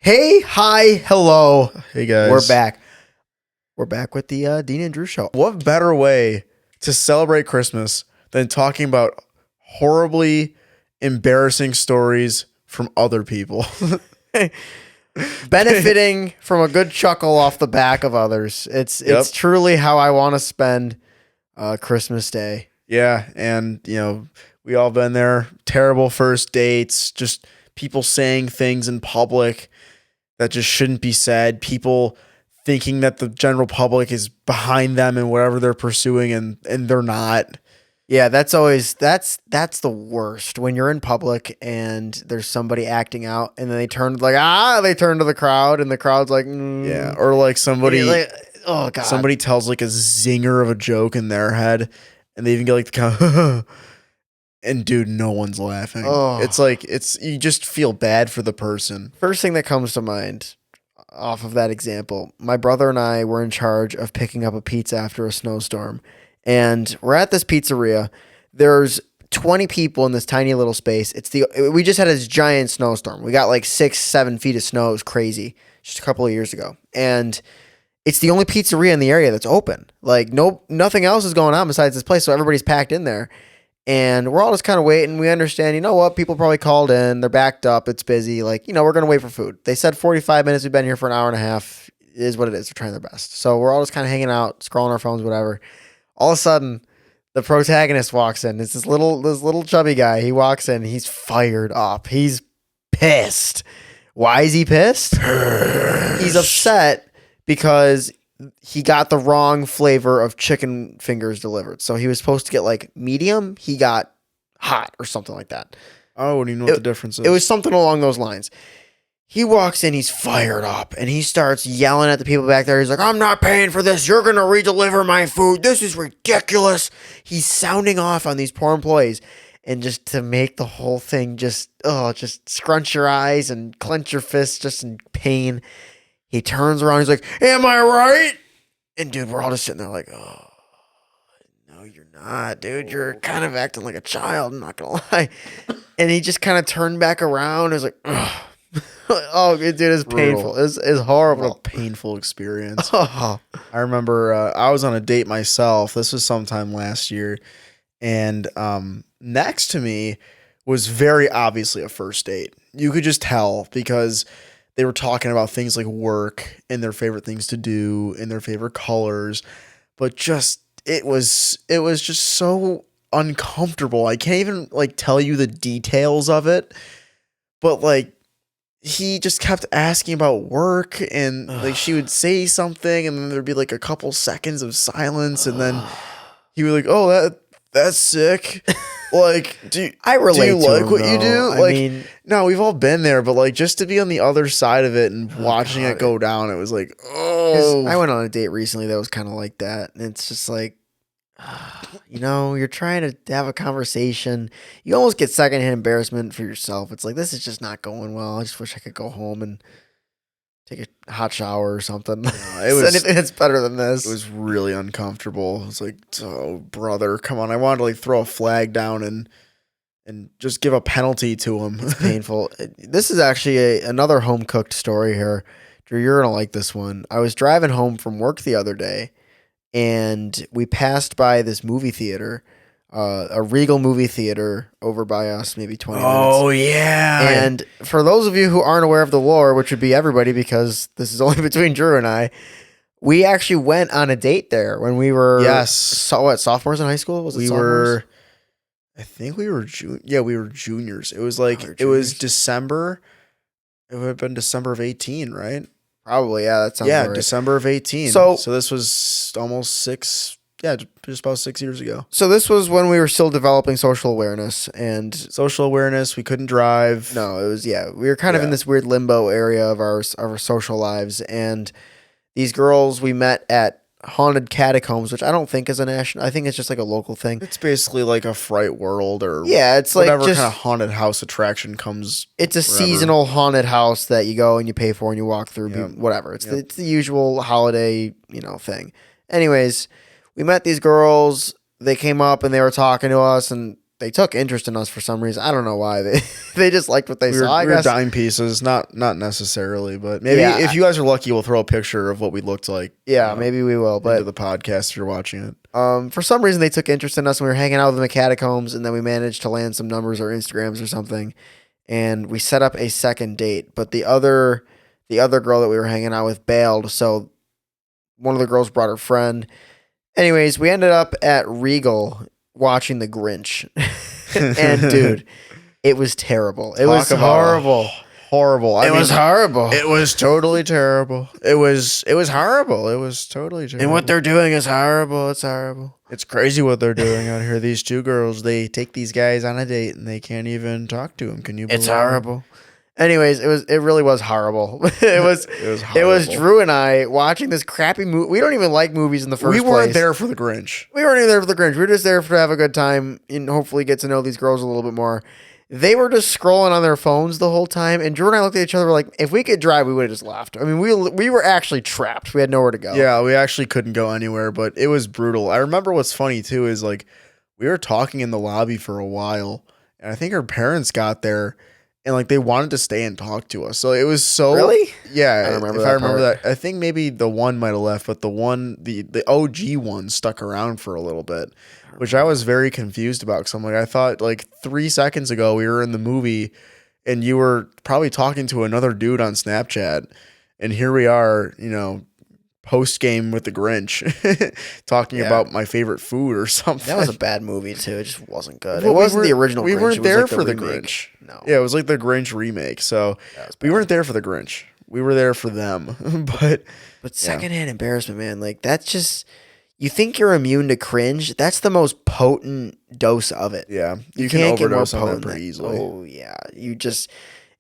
Hey, hi, hello. Hey guys. We're back. We're back with the Dean and Drew show. What better way to celebrate Christmas than talking about horribly embarrassing stories from other people? Benefiting from a good chuckle off the back of others. It's truly how I want to spend Christmas Day. Yeah, and we all been there. Terrible first dates, just people saying things in public that just shouldn't be said. People thinking that the general public is behind them in whatever they're pursuing and they're not. Yeah, that's the worst when you're in public and there's somebody acting out and then they turn to the crowd and the crowd's like, Yeah, or like somebody oh god. somebody tells like a zinger of a joke in their head and they even get like the kind of and dude, no one's laughing. Oh. It's like you just feel bad for the person. First thing that comes to mind off of that example, my brother and I were in charge of picking up a pizza after a snowstorm. And we're at this pizzeria. There's 20 people in this tiny little space. We just had this giant snowstorm. We got like 6-7 feet of snow. It was crazy just a couple of years ago. And it's the only pizzeria in the area that's open. Like nothing else is going on besides this place. So everybody's packed in there. And we're all just kind of waiting. We understand, you know what? People probably called in. They're backed up. It's busy. Like, we're going to wait for food. They said 45 minutes. We've been here for an hour and a half. It is what it is. They're trying their best. So we're all just kind of hanging out, scrolling our phones, whatever. All of a sudden, the protagonist walks in. It's this little chubby guy. He walks in. He's fired up. He's pissed. Why is he pissed? He's upset because he got the wrong flavor of chicken fingers delivered. So he was supposed to get like medium. He got hot or something like that. Oh, what do you know what the difference is? It was something along those lines. He walks in, he's fired up, and he starts yelling at the people back there. He's like, I'm not paying for this. You're going to redeliver my food. This is ridiculous. He's sounding off on these poor employees. And just to make the whole thing just scrunch your eyes and clench your fists just in pain. He turns around. He's like, am I right? And dude, we're all just sitting there like, oh, no, you're not, dude. You're kind of acting like a child. I'm not going to lie. And he just kind of turned back around. It was like, oh. Oh, dude, it's painful. It's horrible. What a painful experience. Oh. I remember I was on a date myself. This was sometime last year. And next to me was very obviously a first date. You could just tell because they were talking about things like work and their favorite things to do and their favorite colors. But just it was just so uncomfortable. I can't even like tell you the details of it. But like he just kept asking about work and like she would say something and then there'd be like a couple seconds of silence and then he would like, oh, that's sick. Like, do you like what you do? Like, no, we've all been there, but like just to be on the other side of it and watching it go down, it was like, oh. I went on a date recently that was kind of like that. And it's just like, you're trying to have a conversation. You almost get secondhand embarrassment for yourself. It's like, this is just not going well. I just wish I could go home and take a hot shower or something. Anything that's better than this. It was really uncomfortable. It was like, oh, brother, come on. I wanted to like throw a flag down and just give a penalty to him. It's painful. This is actually another home-cooked story here. Drew, you're going to like this one. I was driving home from work the other day, and we passed by this movie theater, a Regal movie theater over by us, maybe 20 minutes. Oh, yeah. And for those of you who aren't aware of the lore, which would be everybody because this is only between Drew and I, we actually went on a date there when we were sophomores in high school? I think we were we were juniors. It was like it was December. It would have been December of 18, right? Probably, yeah, that sounds right. December of 18. So this was almost just about 6 years ago. So this was when we were still developing social awareness. We couldn't drive. No, it was, we were kind of in this weird limbo area of our social lives. And these girls we met at Haunted Catacombs, which I don't think is a national, I think it's just like a local thing. It's basically like a Fright World or it's whatever like just, kind of haunted house attraction comes. It's a seasonal haunted house that you go and you pay for and you walk through, whatever. It's the usual holiday, thing. Anyways, we met these girls. They came up and they were talking to us and they took interest in us for some reason. I don't know why. They just liked what they saw, I we were guess. dime pieces, not necessarily, but maybe Yeah, if you guys are lucky, we'll throw a picture of what we looked like. Yeah, maybe we will. Into But the podcast if you're watching it. for some reason, they took interest in us, and we were hanging out with them at Catacombs, and then we managed to land some numbers or Instagrams or something, and we set up a second date. But the other girl that we were hanging out with bailed, so one of the girls brought her friend. Anyways, we ended up at Regal watching The Grinch, and dude, it was terrible. It was horrible. Horrible. It was horrible. It was totally terrible. It was horrible. It was totally terrible. And what they're doing is horrible. It's horrible. It's crazy what they're doing out here. These two girls, they take these guys on a date and they can't even talk to them. Can you believe It's horrible. Anyways, it really was horrible. it was horrible. It was Drew and I watching this crappy movie. We don't even like movies in the first place. We weren't there for the Grinch. We weren't even there for the Grinch. We were just there to have a good time and hopefully get to know these girls a little bit more. They were just scrolling on their phones the whole time, and Drew and I looked at each other like, if we could drive, we would have just left. I mean, we were actually trapped. We had nowhere to go. Yeah, we actually couldn't go anywhere, but it was brutal. I remember what's funny too is like we were talking in the lobby for a while, and I think our parents got there, and like they wanted to stay and talk to us. So it was so Really? Yeah, I remember if that I remember part. that. I think maybe the one might have left, but the OG one stuck around for a little bit, which I was very confused about. Because I'm like, I thought like 3 seconds ago we were in the movie, and you were probably talking to another dude on Snapchat, and here we are, post game with the Grinch, talking about my favorite food or something. That was a bad movie too. It just wasn't good. Well, it wasn't the original. We Grinch. weren't It was there like for the remake. Grinch. No. Yeah, it was like the Grinch remake. So we weren't there for the Grinch. We were there for them. But secondhand embarrassment, man, like that's just. You think you're immune to cringe? That's the most potent dose of it. Yeah, you can can't get more overdose on that potent pretty than- easily. Oh yeah,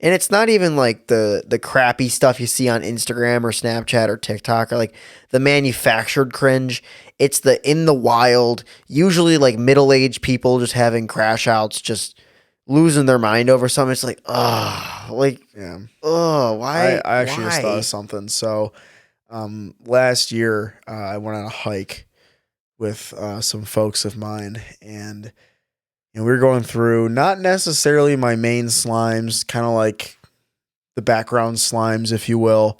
and it's not even like the crappy stuff you see on Instagram or Snapchat or TikTok or like the manufactured cringe. It's the in the wild, usually like middle-aged people just having crash outs, just losing their mind over something. It's like, why? I actually just thought of something. So last year I went on a hike with some folks of mine, and we were going through not necessarily my main slimes, kind of like the background slimes, if you will.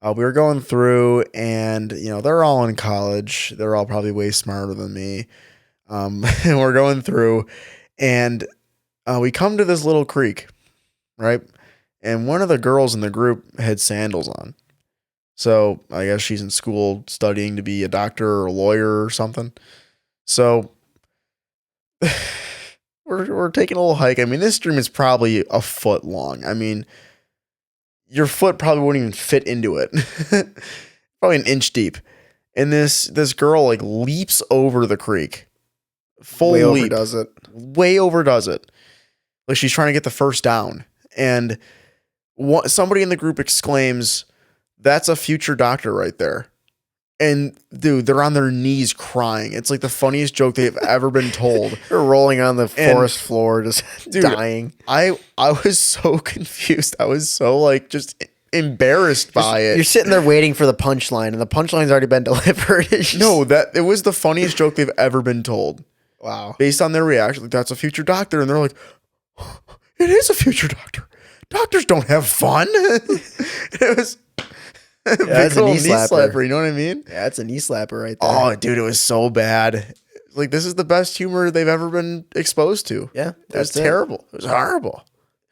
We were going through, and they're all in college. They're all probably way smarter than me. And we're going through, and we come to this little creek, right? And one of the girls in the group had sandals on. So I guess she's in school studying to be a doctor or a lawyer or something. So we're taking a little hike. I mean, this stream is probably a foot long. I mean, your foot probably wouldn't even fit into it. Probably an inch deep. And this girl like leaps over the creek. Full Way leap. overdoes it. Way overdoes it. Like she's trying to get the first down. And somebody in the group exclaims, "That's a future doctor right there." And dude, they're on their knees crying. It's like the funniest joke they've ever been told. They're rolling on the forest floor, just dying. I was so confused. I was so like just embarrassed by it. You're sitting there waiting for the punchline, and the punchline's already been delivered. No, it was the funniest joke they've ever been told. Wow. Based on their reaction, like, that's a future doctor, and they're like, "It is a future doctor. Doctors don't have fun." It was. That's a knee slapper. You know what I mean? Yeah, that's a knee slapper right there. Oh, dude, it was so bad. Like, this is the best humor they've ever been exposed to. Yeah, It was terrible. It was horrible.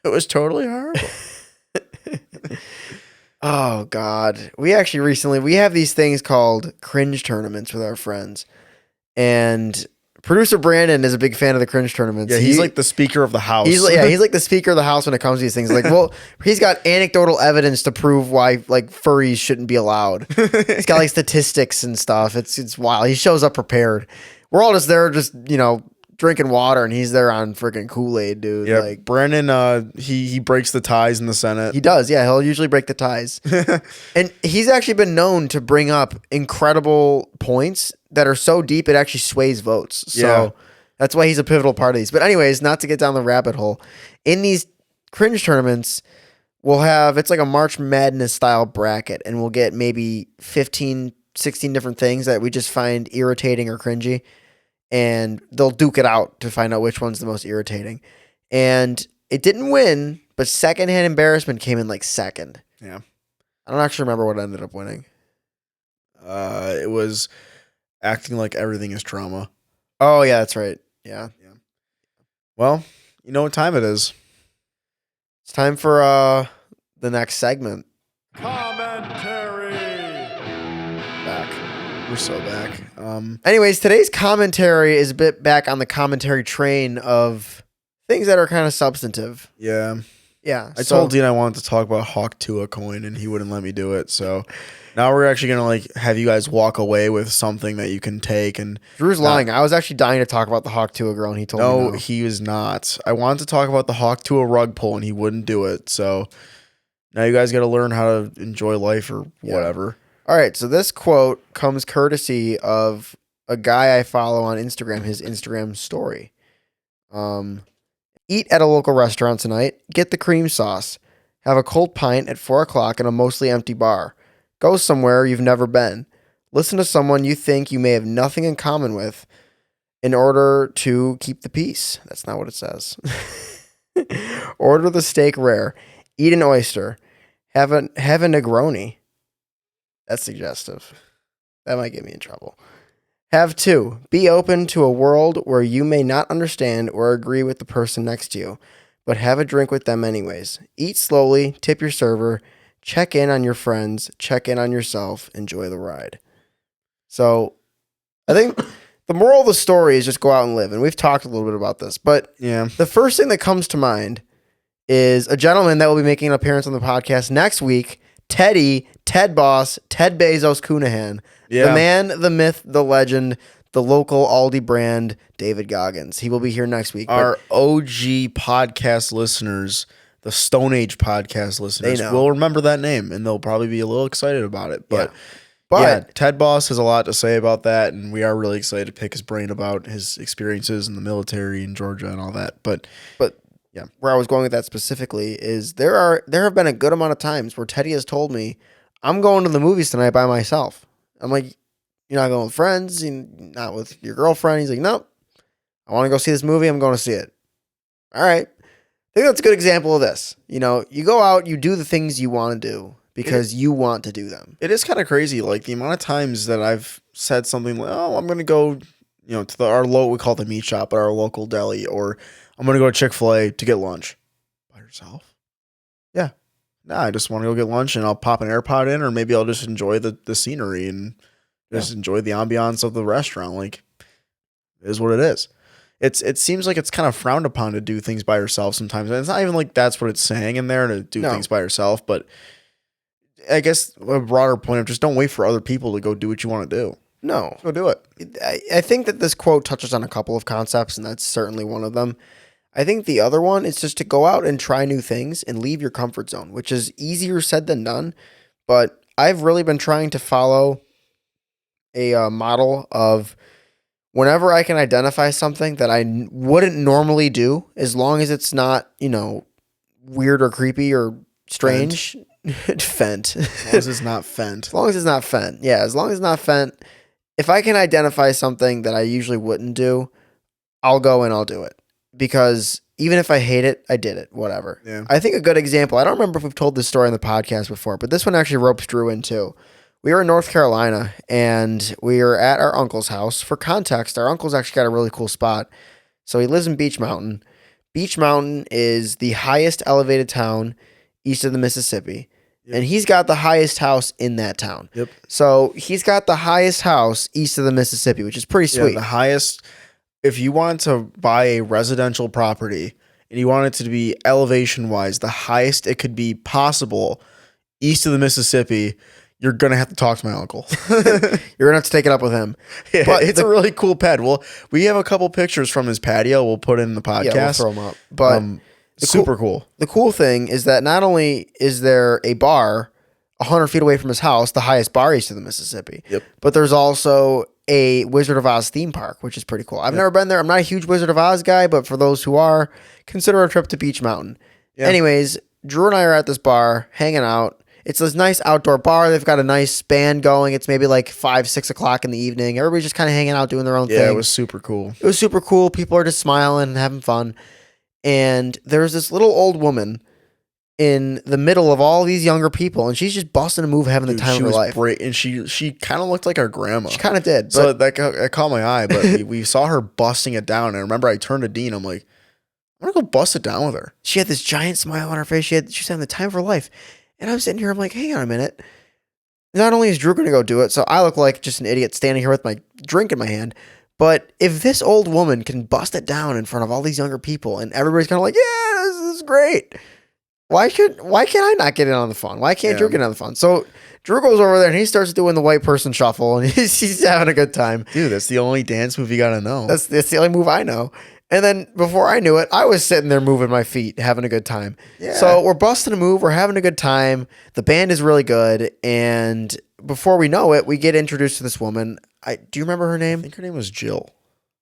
It was totally horrible. Oh God. We actually we have these things called cringe tournaments with our friends. And producer Brandon is a big fan of the cringe tournaments. Yeah, he's like the speaker of the house. He's like the speaker of the house when it comes to these things. Like, well, he's got anecdotal evidence to prove why like furries shouldn't be allowed. He's got like statistics and stuff. It's wild. He shows up prepared. We're all just there, just drinking water, and he's there on freaking Kool-Aid, dude. Yeah, Like Brandon, he breaks the ties in the Senate. he does. Yeah, he'll usually break the ties, and he's actually been known to bring up incredible points that are so deep it actually sways votes. So that's why he's a pivotal part of these. But anyways, not to get down the rabbit hole, in these cringe tournaments, it's like a March Madness style bracket, and we'll get maybe 15, 16 different things that we just find irritating or cringy. and they'll duke it out to find out which one's the most irritating. And it didn't win, but Secondhand Embarrassment came in like second. Yeah. I don't actually remember what ended up winning. It was Acting Like Everything Is Trauma. Oh, yeah, that's right. Yeah. Well, you know what time it is. It's time for the next segment. Comment-tary. Back. We're so back. Anyways, today's commentary is a bit back on the commentary train of things that are kind of substantive. Yeah. Yeah. I told Dean I wanted to talk about Hawk Tua coin, and he wouldn't let me do it. So now we're actually gonna like have you guys walk away with something that you can take. And Drew's lying. I was actually dying to talk about the Hawk Tua girl, and he told me no, no. he was not. I wanted to talk about the Hawk Tua rug pull, and he wouldn't do it. So now you guys got to learn how to enjoy life or whatever. All right. So this quote comes courtesy of a guy I follow on Instagram. His Instagram story. Eat at a local restaurant tonight. Get the cream sauce. Have a cold pint at 4 o'clock in a mostly empty bar. Go somewhere you've never been. Listen to someone you think you may have nothing in common with in order to keep the peace. That's not what it says. Order the steak rare. Eat an oyster. Have a Negroni. That's suggestive. That might get me in trouble. Have 2. Be open to a world where you may not understand or agree with the person next to you, but have a drink with them anyways. Eat slowly, tip your server, check in on your friends, check in on yourself, enjoy the ride. So I think the moral of the story is just go out and live. And we've talked a little bit about this, but Yeah. the first thing that comes to mind is a gentleman that will be making an appearance on the podcast next week, Ted Boss, Ted Bezos Cunahan. Yeah. The man, the myth, the legend, the local Aldi brand, David Goggins. He will be here next week. Our OG podcast listeners, the Stone Age podcast listeners, know. will remember that name, and they'll probably be a little excited about it. But But yeah, Ted Boss has a lot to say about that, and we are really excited to pick his brain about his experiences in the military in Georgia and all that. But yeah, where I was going with that specifically is there have been a good amount of times where Teddy has told me, I'm going to the movies tonight by myself. I'm like, you're not going with friends, you're not with your girlfriend. He's like, nope, I want to go see this movie. I'm going to see it. All right. I think that's a good example of this. You know, you go out, you do the things you want to do because you want to do them. it is kind of crazy, like the amount of times that I've said something like, "Oh, I'm going to go, to our we call it the meat shop at our local deli," or "I'm going to go to Chick-fil-A to get lunch." By yourself? Yeah. Nah, I just want to go get lunch, and I'll pop an AirPod in, or maybe I'll just enjoy the scenery and just enjoy the ambiance of the restaurant. Like, it is what it is. It seems like it's kind of frowned upon to do things by yourself sometimes. And it's not even like that's what it's saying in there, to do things by yourself. But I guess a broader point of just don't wait for other people to go do what you want to do. No. Go do it. I think that this quote touches on a couple of concepts, and that's certainly one of them. I think the other one is just to go out and try new things and leave your comfort zone, which is easier said than done. But I've really been trying to follow a model of whenever I can identify something that I wouldn't normally do, as long as it's not, weird or creepy or strange. Fent. As long as it's not Fent. As long as it's not Fent. Yeah, as long as it's not Fent. If I can identify something that I usually wouldn't do, I'll go and I'll do it. Because even if I hate it, I did it. Whatever. Yeah. I think a good example, I don't remember if we've told this story on the podcast before, but this one actually ropes Drew in too. We were in North Carolina, and we were at our uncle's house. For context, our uncle's actually got a really cool spot. So he lives in Beach Mountain. Beach Mountain is the highest elevated town east of the Mississippi. Yep. And he's got the highest house in that town. Yep. So he's got the highest house east of the Mississippi, which is pretty sweet. Yeah, the highest. If you want to buy a residential property and you want it to be elevation-wise the highest it could be possible east of the Mississippi, you're going to have to talk to my uncle. You're going to have to take it up with him. Yeah, but it's a really cool pad. Well, we have a couple pictures from his patio. We'll put in the podcast. Yeah, we'll throw them up. But super cool. The cool thing is that not only is there a bar 100 feet away from his house, the highest bar east of the Mississippi, but there's also a Wizard of Oz theme park, which is pretty cool. I've never been there. I'm not a huge Wizard of Oz guy, but for those who are, consider a trip to Beach Mountain. Anyways, Drew and I are at this bar hanging out. It's this nice outdoor bar. They've got a nice band going. It's maybe like 5, 6 o'clock in the evening. Everybody's just kind of hanging out, doing their own Yeah, thing. it was super cool. It was super cool. People are just smiling and having fun. And there's this little old woman in the middle of all these younger people, and she's just busting a move, having the time She of her was life. great, and she kind of looked like our grandma. She kind of did. So But that caught my eye, but we saw her busting it down. And I remember I turned to Dean. I'm like, I'm gonna go bust it down with her. she had this giant smile on her face. She was having the time of her life. And I'm sitting here, I'm like, hang on a minute. Not only is Drew going to go do it, so I look like just an idiot standing here with my drink in my hand, but if this old woman can bust it down in front of all these younger people and everybody's kind of like, yeah, this is great. Why can't I not get in on the fun? Why can't Drew get in on the fun? So Drew goes over there and he starts doing the white person shuffle and he's having a good time. Dude, that's the only dance move you gotta know. That's the only move I know. And then before I knew it, I was sitting there moving my feet, having a good time. Yeah. So we're busting a move. We're having a good time. The band is really good. And before we know it, we get introduced to this woman. Do you remember her I name? think her name was Jill.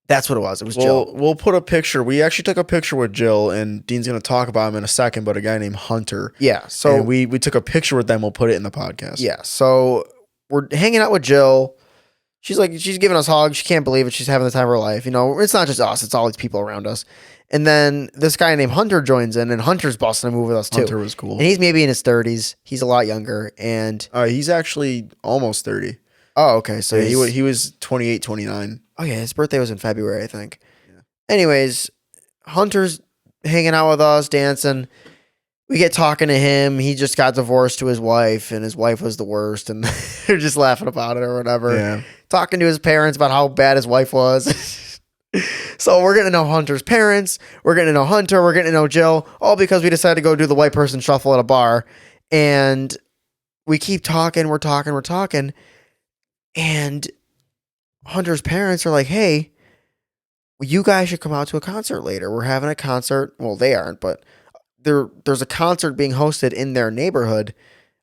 That's what it was. It was Jill. We'll put a picture. We actually took a picture with Jill, and Dean's gonna talk about him in a second. But a guy named Hunter. Yeah. So And we took a picture with them. We'll put it in the podcast. yeah. So we're hanging out with Jill. She's giving us hugs. She can't believe it. She's having the time of her life. You know, it's not just us. It's all these people around us. And then this guy named Hunter joins in, and Hunter's busting a move with us too. Hunter was cool. And he's maybe in his 30s. He's a lot younger. And He's actually almost 30. oh, okay. So So he was 28, 29. oh yeah, his birthday was in February, I think. Yeah. Anyways, Hunter's hanging out with us, dancing. We get talking to him. He just got divorced to his wife, and his wife was the worst, and they're just laughing about it or whatever. Yeah. Talking to his parents about how bad his wife was. So we're getting to know Hunter's parents. We're getting to know Hunter. We're getting to know Jill, all because we decided to go do the white person shuffle at a bar. And we keep talking. We're talking. And Hunter's parents are like, hey, you guys should come out to a concert later. We're having a concert. Well, they aren't, but there's a concert being hosted in their neighborhood,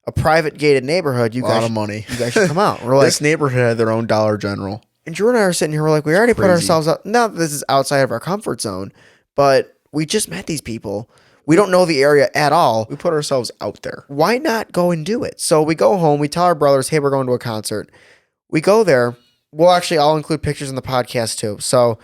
a private gated neighborhood. A lot of money. You guys should come out. We're like, This neighborhood had their own Dollar General. and Drew and I are sitting here. We're like, we already put Crazy. ourselves up. Now this is outside of our comfort zone, but we just met these people. We don't know the area at all. We put ourselves out there. Why not go and do it? So we go home. We tell our brothers, hey, we're going to a concert. We go there. Well, actually, I'll include pictures in the podcast too. So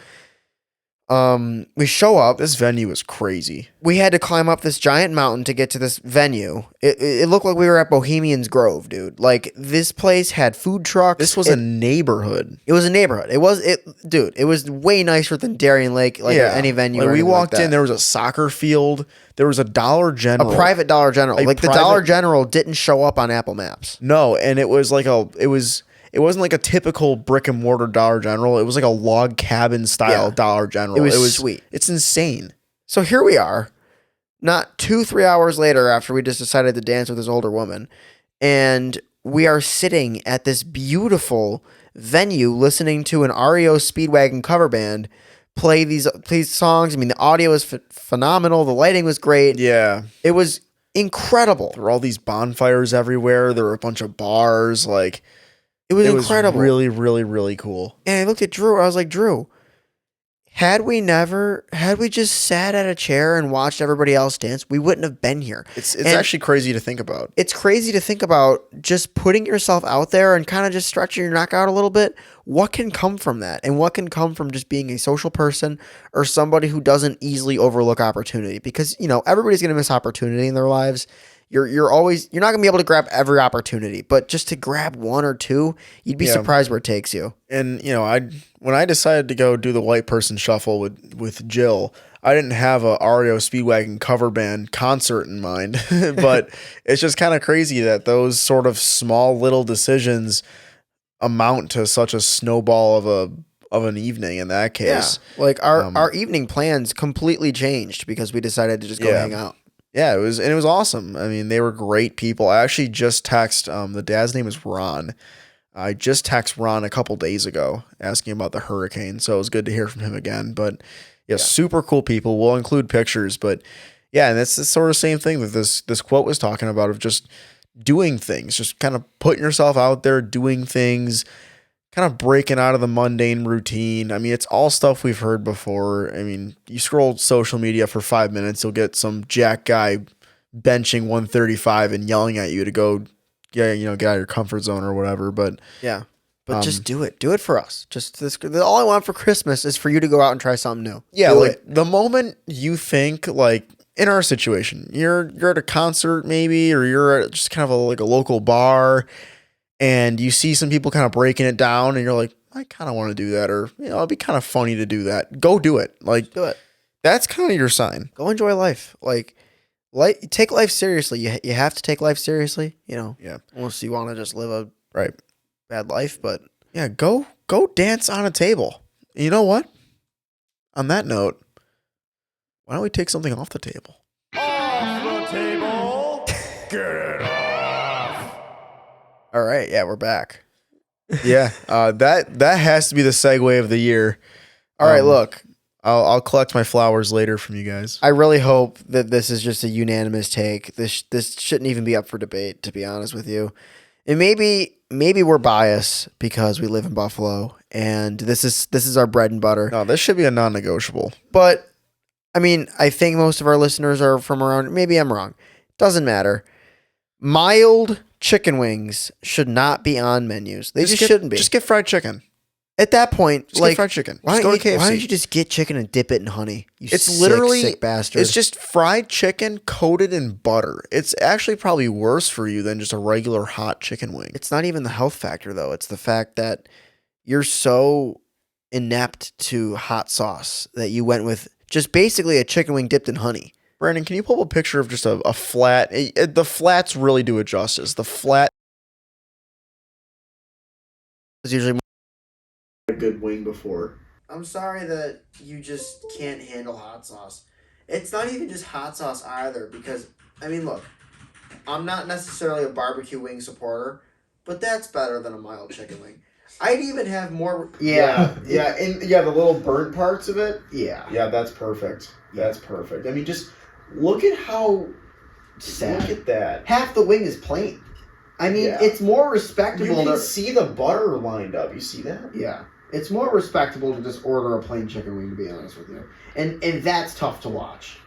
we show up. This venue is crazy. We had to climb up this giant mountain to get to this venue. It looked like we were at Bohemian's Grove, dude. Like, this place had food trucks. This was a neighborhood. It was a neighborhood. It was way nicer than Darien Lake, any venue. Like, or we anything walked like that. in, there was a soccer field. There was a Dollar General. A private Dollar General. Like the Dollar General didn't show up on Apple Maps. No, and it was like it wasn't like a typical brick and mortar Dollar General. It was like a log cabin style Dollar General. It was sweet. It's insane. So here we are, not 2-3 hours later after we just decided to dance with this older woman, and we are sitting at this beautiful venue listening to an REO Speedwagon cover band play these songs. I mean, the audio was phenomenal. The lighting was great. Yeah. It was incredible. There were all these bonfires everywhere. There were a bunch of bars. Like, It was it incredible. was really, really, really cool. And I looked at Drew. I was like, Drew, had we just sat at a chair and watched everybody else dance, we wouldn't have been here. It's And actually crazy to think about. it's crazy to think about just putting yourself out there and kind of just stretching your neck out a little bit. What can come from that? And what can come from just being a social person or somebody who doesn't easily overlook opportunity? Because, everybody's going to miss opportunity in their lives. You're not going to be able to grab every opportunity, but just to grab one or two, you'd be surprised where it takes you. And when I decided to go do the white person shuffle with Jill, I didn't have a REO Speedwagon cover band concert in mind, but it's just kind of crazy that those sort of small little decisions amount to such a snowball of an evening in that case. Yeah. Like our evening plans completely changed because we decided to just go hang out. Yeah, it was awesome. I mean, they were great people. I actually just texted, the dad's name is Ron. I just texted Ron a couple days ago asking about the hurricane, so it was good to hear from him again. But yeah, super cool people. We'll include pictures, but yeah, and that's the sort of same thing that this quote was talking about, of just doing things, just kind of putting yourself out there, doing things, kind of breaking out of the mundane routine. I mean, it's all stuff we've heard before. I mean, you scroll social media for 5 minutes, you'll get some jack guy benching 135 and yelling at you to go, get out of your comfort zone or whatever. But Yeah. But just do it. Do it for us. Just this. All I want for Christmas is for you to go out and try something new. yeah, Do like it. the moment you think like in our situation, you're at a concert maybe, or you're at just kind of like a local bar, and you see some people kind of breaking it down, and you're like, I kind of want to do that, or it'd be kind of funny to do that. Go do it. Like Do it. that's kind of your sign. Go enjoy life. Like, take life seriously. You have to take life seriously. Yeah. Unless you want to just live a Right. bad life. But Yeah, go dance on a table. You know what? On that note, why don't we take something off the table? Off the table. Get it off. all right, yeah, we're back. Yeah, that has to be the segue of the year. All right, look. I'll collect my flowers later from you guys. I really hope that this is just a unanimous take. This shouldn't even be up for debate, to be honest with you. And maybe we're biased because we live in Buffalo and this is our bread and butter. No, this should be a non-negotiable. But I mean, I think most of our listeners are from around. Maybe I'm wrong. Doesn't matter. Mild chicken wings should not be on menus. They just shouldn't be. Just get fried chicken. At that point, Just like get fried chicken. why Just go don't to KFC. why don't you just get chicken and dip it in honey? You It's literally sick bastard. It's just fried chicken coated in butter. It's actually probably worse for you than just a regular hot chicken wing. It's not even the health factor though. It's the fact that you're so inept to hot sauce that you went with just basically a chicken wing dipped in honey. Brandon, can you pull up a picture of just a flat? The flats really do it justice. The flat It's usually a good wing before. I'm sorry that you just can't handle hot sauce. It's not even just hot sauce either because, I mean, look, I'm not necessarily a barbecue wing supporter, but that's better than a mild chicken wing. I'd even have more... And the little burnt parts of it. Yeah. Yeah, that's perfect. That's perfect. I mean, just look at how Sad. Look at that. Half the wing is plain. I mean, Yeah. it's more You respectable can to... see the butter lined up. You see that? Yeah. It's more respectable to just order a plain chicken wing, to be honest with you. And that's tough to watch.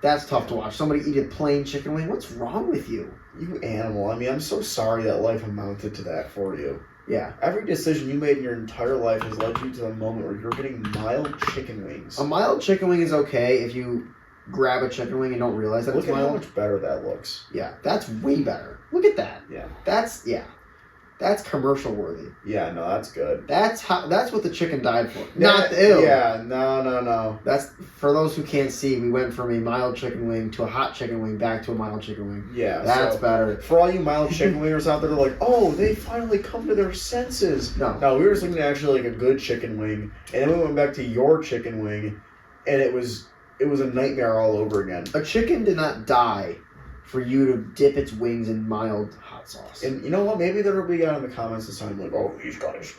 That's tough to watch. Somebody eat a plain chicken wing. What's wrong with you? You animal. I mean, I'm so sorry that life amounted to that for you. Yeah. Every decision you made in your entire life has led you to the moment where you're getting mild chicken wings. A mild chicken wing is okay if you grab a chicken wing and don't realize that Look it's at how mild. much better that looks. Yeah, that's way better. Look at that. Yeah. That's commercial worthy. Yeah, no, that's good. That's what the chicken died for. Yeah, no. That's for those who can't see. We went from a mild chicken wing to a hot chicken wing back to a mild chicken wing. Yeah, That's so, better. For all you mild chicken wingers out there, like, oh, they finally come to their senses. No, No, we were just looking at actually like a good chicken wing, and then we went back to your chicken wing, and it was a nightmare all over again. a chicken did not die for you to dip its wings in mild hot sauce. And you know what? Maybe there will be out in the comments this time like, oh, these guys,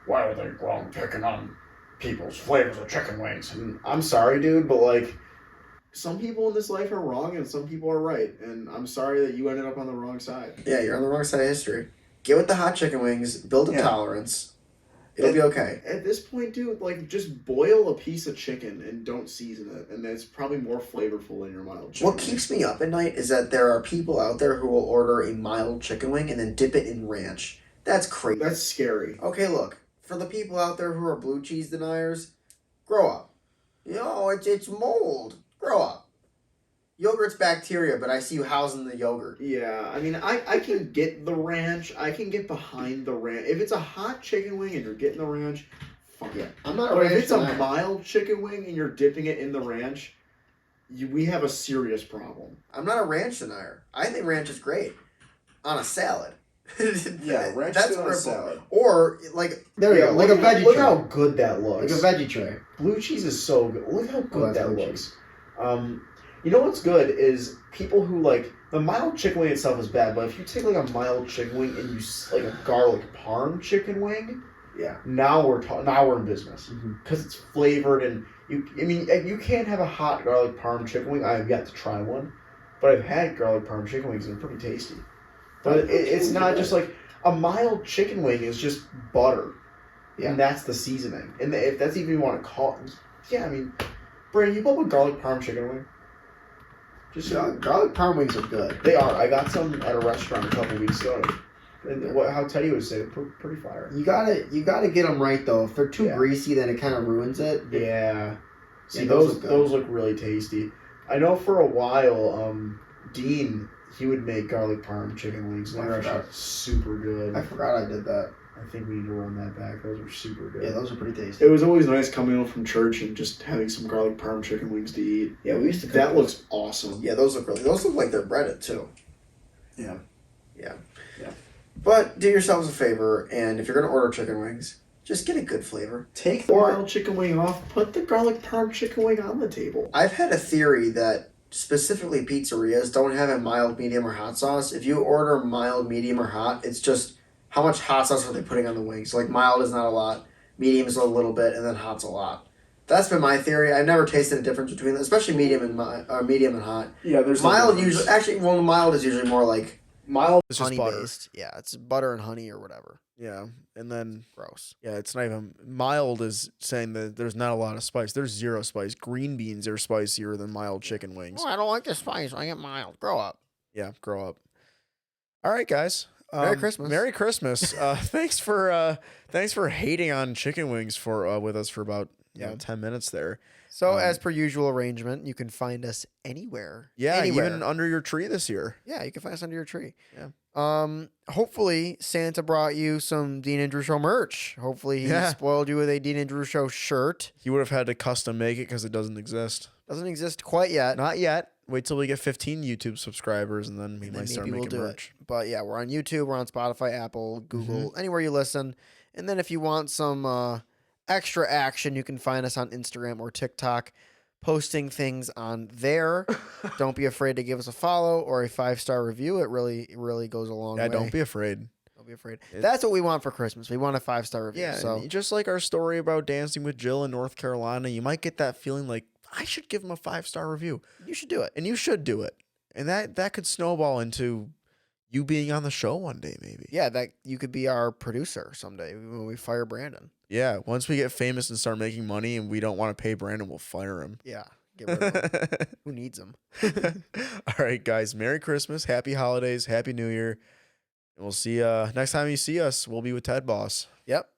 why are they wrong picking on people's flavors of chicken wings? And I'm sorry, dude, but like, some people in this life are wrong and some people are right. And I'm sorry that you ended up on the wrong side. Yeah, you're on the wrong side of history. Get with the hot chicken wings. Build a Yeah. tolerance. It'll be okay. At this point, dude, like, just boil a piece of chicken and don't season it, and it's probably more flavorful than your mild chicken. What keeps me up at night is that there are people out there who will order a mild chicken wing and then dip it in ranch. That's crazy. That's scary. Okay, look, for the people out there who are blue cheese deniers, grow up. It's mold. Grow up. Yogurt's bacteria, but I see you housing the yogurt. Yeah, I mean, I can get the ranch. I can get behind the ranch. If it's a hot chicken wing and you're getting the ranch, fine. Yeah, I'm not a But if ranch it's a denier. mild chicken wing and you're dipping it in the ranch, we have a serious problem. I'm not a ranch denier. I think ranch is great on a salad. Yeah, ranch That's is on a purple. salad. Or like there you Yeah, go, like a veggie Look tray. how good that looks. Like a veggie tray. Blue cheese is so good. Look how good that's that blue looks. You know what's good is people who like the mild chicken wing itself is bad, but if you take like a mild chicken wing and you like a garlic parm chicken wing, Yeah. now we're in business because it's flavored and you can't have a hot garlic parm chicken wing. I have yet to try one, but I've had garlic parm chicken wings and they're pretty tasty. But it's not just like a mild chicken wing is just butter, and that's the seasoning. And if that's even you want to call, yeah, I mean, Brandon, you pull up a garlic parm chicken wing. Just Garlic parm wings are good. they are. I got some at a restaurant a couple weeks ago. And how Teddy would say, pretty fire. You gotta get them right though. If they're too greasy, then it kind of ruins it. Yeah. See, Yeah, those look really tasty. I know for a while, Dean, he would make garlic parm chicken wings. And they're actually super good. I forgot I did that. I think we need to run that back. Those are super good. Yeah, those are pretty tasty. It was always nice coming home from church and just having some garlic parm chicken wings to eat. Yeah, we used to. That looks awesome. Yeah, those look like they're breaded too. Yeah. But do yourselves a favor, and if you're gonna order chicken wings, just get a good flavor. Take the mild chicken wing off. Put the garlic parm chicken wing on the table. I've had a theory that specifically pizzerias don't have a mild, medium, or hot sauce. If you order mild, medium, or hot, it's just how much hot sauce are they putting on the wings. So like mild is not a lot, medium is a little bit, and then hot's a lot. That's been my theory. I've never tasted a difference between them, especially medium and hot. Yeah, there's mild usually. Actually, well, mild is usually more like mild is just honey butter. based. Yeah, it's butter and honey or whatever. Yeah, and then Gross. yeah, it's not even mild is saying that there's not a lot of spice. There's zero spice. Green beans are spicier than mild chicken wings. Oh, I don't like the spice. I get mild. Grow up. Yeah, grow up. All right, guys. Merry Christmas. Merry Christmas. Thanks for hating on chicken wings with us for about 10 minutes there. So as per usual arrangement, you can find us anywhere. Yeah, Anywhere. even under your tree this year. Yeah, you can find us under your tree. Yeah. Hopefully Santa brought you some Dean and Drew Show merch. Hopefully he spoiled you with a Dean and Drew Show shirt. He would have had to custom make it because it doesn't exist. Doesn't exist quite yet. Not yet. Wait till we get 15 YouTube subscribers and then we might start making merch. But yeah, we're on YouTube, we're on Spotify, Apple, Google, anywhere you listen. And then if you want some extra action, you can find us on Instagram or TikTok, posting things on there. Don't be afraid to give us a follow or a 5-star review. It really goes a long way. Yeah, don't be afraid. Don't be afraid. That's what we want for Christmas. We want a 5-star review. Yeah, so just like our story about dancing with Jill in North Carolina, you might get that feeling like, I should give him a 5-star review. you should do it. And you should do it. And that could snowball into you being on the show one day, maybe. Yeah, that you could be our producer someday when we fire Brandon. Yeah, once we get famous and start making money and we don't want to pay Brandon, we'll fire him. Yeah, get rid of him. Who needs him? All right, guys. Merry Christmas, Happy Holidays, Happy New Year. And we'll see next time you see us, we'll be with Ted Boss. Yep.